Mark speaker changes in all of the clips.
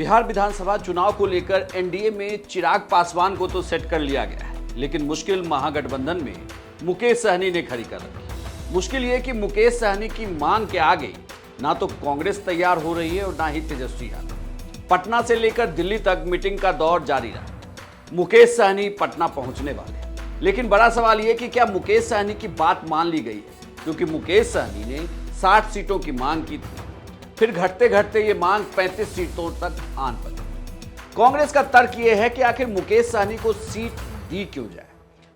Speaker 1: बिहार विधानसभा चुनाव को लेकर एनडीए में चिराग पासवान को तो सेट कर लिया गया है, लेकिन मुश्किल महागठबंधन में मुकेश सहनी ने खड़ी कर रखी। मुश्किल ये कि मुकेश सहनी की मांग के आगे ना तो कांग्रेस तैयार हो रही है और ना ही तेजस्वी यादव। पटना से लेकर दिल्ली तक मीटिंग का दौर जारी रहा। मुकेश सहनी पटना पहुंचने वाले हैं, लेकिन बड़ा सवाल ये कि क्या मुकेश सहनी की बात मान ली गई है, क्योंकि मुकेश सहनी ने 60 सीटों की मांग की थी। फिर घटते घटते ये मांग 35 सीटों तक आन पड़ी। कांग्रेस का तर्क ये है कि आखिर मुकेश सहनी को सीट दी क्यों जाए,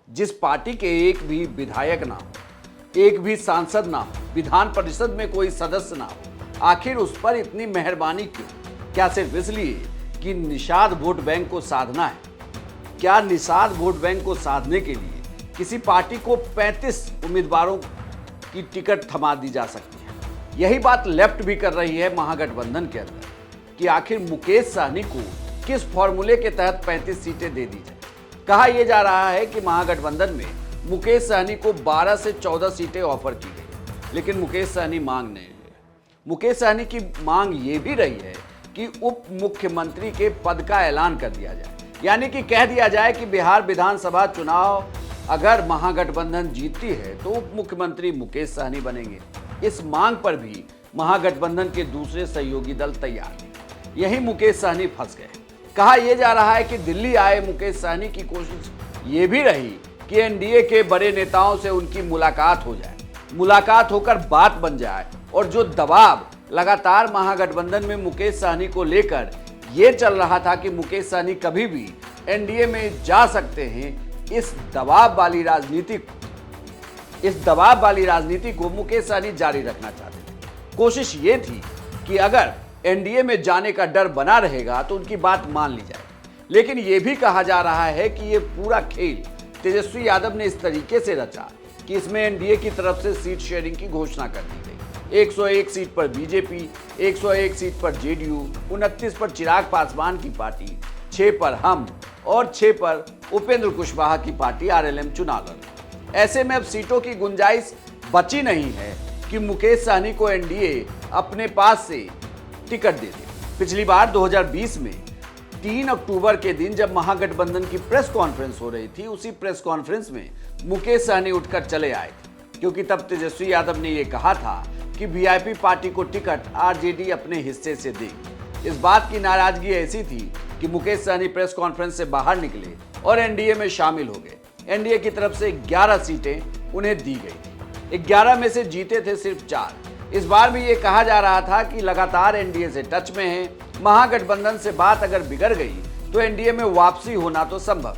Speaker 1: जिस पार्टी के एक भी विधायक ना हो, एक भी सांसद ना हो, विधान परिषद में कोई सदस्य ना हो, आखिर उस पर इतनी मेहरबानी क्यों? क्या सिर्फ इसलिए कि निषाद वोट बैंक को साधना है? क्या निषाद वोट बैंक को साधने के लिए किसी पार्टी को 35 उम्मीदवारों की टिकट थमा दी जा सकती है? यही बात लेफ्ट भी कर रही है महागठबंधन के अंदर कि आखिर मुकेश सहनी को किस फॉर्मूले के तहत 35 सीटें दे दी जाए। कहा यह जा रहा है कि महागठबंधन में मुकेश सहनी को 12 से 14 सीटें ऑफर की गई, लेकिन मुकेश सहनी मांग नहीं रहे। मुकेश सहनी की मांग ये भी रही है कि उप मुख्यमंत्री के पद का ऐलान कर दिया जाए, यानी कि कह दिया जाए कि बिहार विधानसभा चुनाव अगर महागठबंधन जीतती है तो उप मुख्यमंत्री मुकेश सहनी बनेंगे। इस मांग पर भी महागठबंधन के दूसरे सहयोगी दल तैयार नहीं। यही मुकेश सहनी फंस गए। कहा यह जा रहा है कि दिल्ली आए मुकेश सहनी की कोशिश ये भी रही कि एनडीए के बड़े नेताओं से उनकी मुलाकात हो जाए, मुलाकात होकर बात बन जाए, और जो दबाव लगातार महागठबंधन में मुकेश सहनी को लेकर ये चल रहा था कि मुकेश सहनी कभी भी एनडीए में जा सकते हैं, इस दबाव वाली राजनीति को मुकेश सहनी जारी रखना चाहते थे। कोशिश ये थी कि अगर एनडीए में जाने का डर बना रहेगा तो उनकी बात मान ली जाए, लेकिन यह भी कहा जा रहा है कि यह पूरा खेल तेजस्वी यादव ने इस तरीके से रचा कि इसमें एनडीए की तरफ से सीट शेयरिंग की घोषणा कर दी गई। 101 सीट पर बीजेपी, 101 सीट पर जेडीयू, 29 पर चिराग पासवान की पार्टी, 6 पर हम और 6 पर उपेंद्र कुशवाहा की पार्टी आरएलएम चुनाव लड़। ऐसे में अब सीटों की गुंजाइश बची नहीं है कि मुकेश सहनी को एनडीए अपने पास से टिकट दे दे। पिछली बार 2020 में 3 अक्टूबर के दिन जब महागठबंधन की प्रेस कॉन्फ्रेंस हो रही थी, उसी प्रेस कॉन्फ्रेंस में मुकेश सहनी उठकर चले आए थे, क्योंकि तब तेजस्वी यादव ने यह कहा था कि वीआईपी पार्टी को टिकट आरजेडी अपने हिस्से से देगी। इस बात की नाराजगी ऐसी थी कि मुकेश सहनी प्रेस कॉन्फ्रेंस से बाहर निकले और एनडीए में शामिल हो गए। एनडीए की तरफ से 11 सीटें उन्हें दी गई थी। 11 में से जीते थे सिर्फ 4। इस बार भी ये कहा जा रहा था कि लगातार एनडीए से टच में है, महागठबंधन से बात अगर बिगड़ गई तो एनडीए में वापसी होना तो संभव।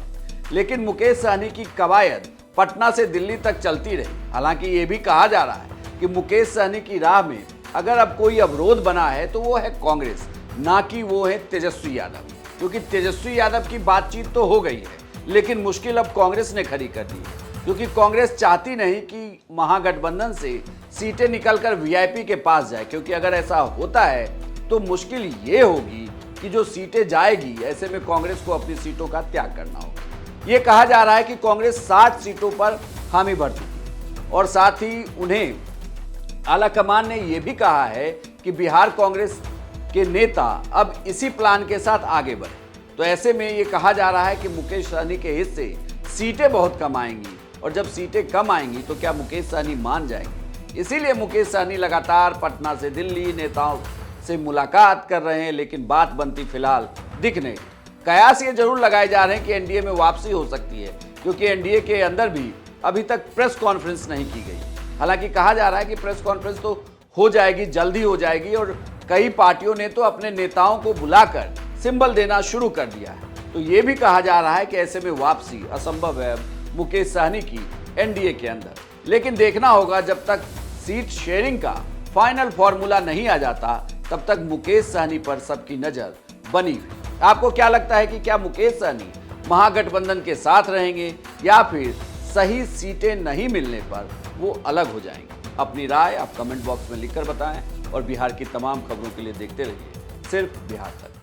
Speaker 1: लेकिन मुकेश सहनी की कवायद पटना से दिल्ली तक चलती रही। हालांकि ये भी कहा जा रहा है कि मुकेश सहनी की राह में अगर अब कोई अवरोध बना है तो वो है कांग्रेस, ना कि वो है तेजस्वी यादव, क्योंकि तेजस्वी यादव की बातचीत तो हो गई है, लेकिन मुश्किल अब कांग्रेस ने खड़ी कर दी है, क्योंकि कांग्रेस चाहती नहीं कि महागठबंधन से सीटें निकलकर वीआईपी के पास जाए, क्योंकि अगर ऐसा होता है तो मुश्किल ये होगी कि जो सीटें जाएगी, ऐसे में कांग्रेस को अपनी सीटों का त्याग करना होगा। ये कहा जा रहा है कि कांग्रेस 60 सीटों पर हामी भर चुकी है, और साथ ही उन्हें आलाकमान ने यह भी कहा है कि बिहार कांग्रेस के नेता अब इसी प्लान के साथ आगे बढ़े। तो ऐसे में ये कहा जा रहा है कि मुकेश सहनी के हिस्से सीटें बहुत कम आएंगी, और जब सीटें कम आएंगी तो क्या मुकेश सहनी मान जाएंगे? इसीलिए मुकेश सहनी लगातार पटना से दिल्ली नेताओं से मुलाकात कर रहे हैं, लेकिन बात बनती फिलहाल दिख नहीं। कयास ये जरूर लगाए जा रहे हैं कि एनडीए में वापसी हो सकती है, क्योंकि एनडीए के अंदर भी अभी तक प्रेस कॉन्फ्रेंस नहीं की गई। हालांकि कहा जा रहा है कि प्रेस कॉन्फ्रेंस तो हो जाएगी, जल्दी हो जाएगी, और कई पार्टियों ने तो अपने नेताओं को बुलाकर सिंबल देना शुरू कर दिया है। तो ये भी कहा जा रहा है कि ऐसे में वापसी असंभव है मुकेश सहनी की एनडीए के अंदर। लेकिन देखना होगा, जब तक सीट शेयरिंग का फाइनल फॉर्मूला नहीं आ जाता तब तक मुकेश सहनी पर सबकी नजर बनी हुई। आपको क्या लगता है कि क्या मुकेश सहनी महागठबंधन के साथ रहेंगे, या फिर सही सीटें नहीं मिलने पर वो अलग हो जाएंगे? अपनी राय आप कमेंट बॉक्स में लिखकर बताएं, और बिहार की तमाम खबरों के लिए देखते रहिए सिर्फ बिहार तक।